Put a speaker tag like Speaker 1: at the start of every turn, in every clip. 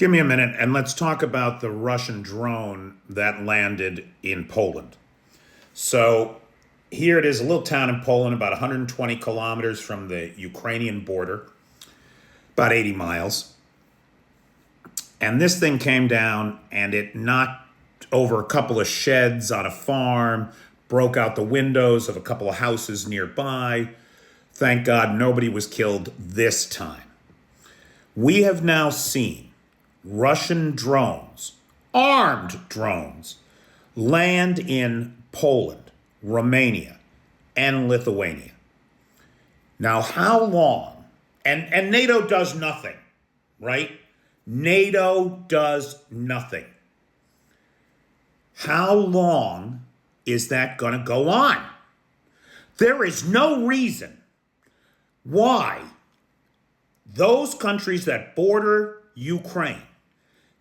Speaker 1: Give me a minute and let's talk about the Russian drone that landed in Poland. So here it is, a little town in Poland, about 120 kilometers from the Ukrainian border, about 80 miles. And this thing came down and it knocked over a couple of sheds on a farm, broke out the windows of a couple of houses nearby. Thank God nobody was killed this time. We have now seen Russian drones, armed drones, land in Poland, Romania, and Lithuania. Now, how long? And NATO does nothing, right? NATO does nothing. How long is that going to go on? There is no reason why those countries that border Ukraine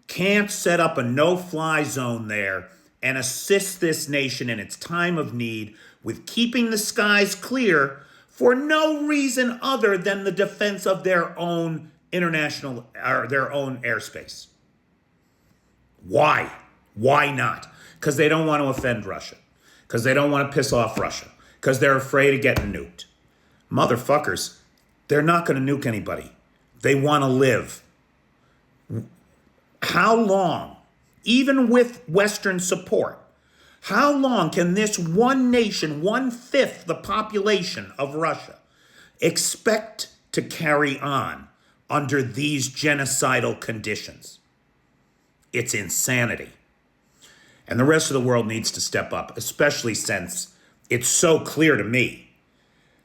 Speaker 1: can't set up a no-fly zone there and assist this nation in its time of need with keeping the skies clear for no reason other than the defense of their own international or their own airspace. Why? Why not? Because they don't want to offend Russia. Because they don't want to piss off Russia. Because they're afraid of getting nuked. Motherfuckers, they're not going to nuke anybody. They want to live. How long, even with Western support, how long can this one nation, 1/5 the population of Russia, expect to carry on under these genocidal conditions? It's insanity. And the rest of the world needs to step up, especially since it's so clear to me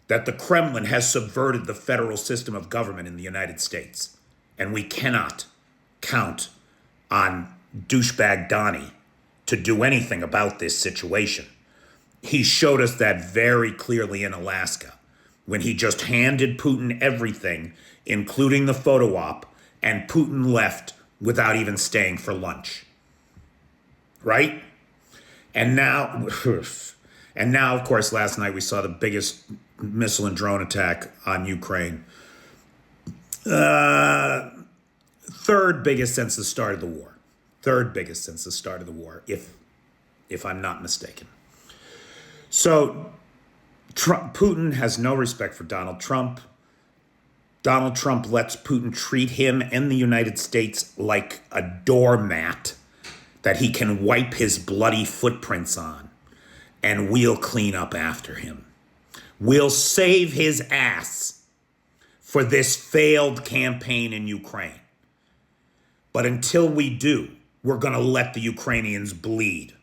Speaker 1: that the Kremlin has subverted the federal system of government in the United States. And we cannot count on douchebag Donnie to do anything about this situation. He showed us that very clearly in Alaska when he just handed Putin everything, including the photo op, and Putin left without even staying for lunch. Right? And now, of course, last night we saw the biggest missile and drone attack on Ukraine. Third biggest since the start of the war. Third biggest since the start of the war, if I'm not mistaken. So Putin has no respect for Donald Trump. Donald Trump lets Putin treat him and the United States like a doormat that he can wipe his bloody footprints on, and we'll clean up after him. We'll save his ass for this failed campaign in Ukraine. But until we do, we're going to let the Ukrainians bleed.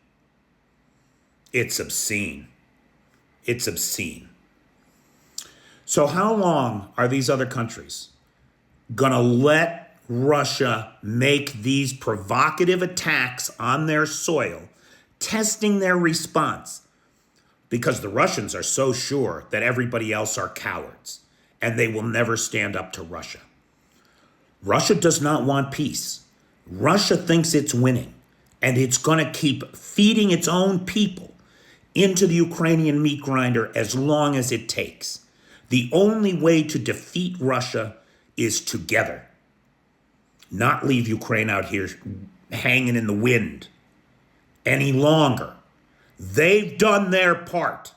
Speaker 1: It's obscene. It's obscene. So how long are these other countries going to let Russia make these provocative attacks on their soil, testing their response? Because the Russians are so sure that everybody else are cowards and they will never stand up to Russia. Russia does not want peace. Russia thinks it's winning, and it's going to keep feeding its own people into the Ukrainian meat grinder as long as it takes. The only way to defeat Russia is together, not leave Ukraine out here hanging in the wind any longer. They've done their part.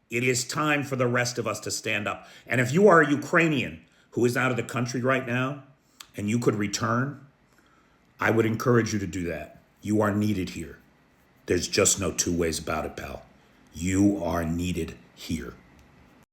Speaker 1: It is time for the rest of us to stand up. And if you are a Ukrainian who is out of the country right now and you could return, I would encourage you to do that. You are needed here. There's just no two ways about it, pal. You are needed here.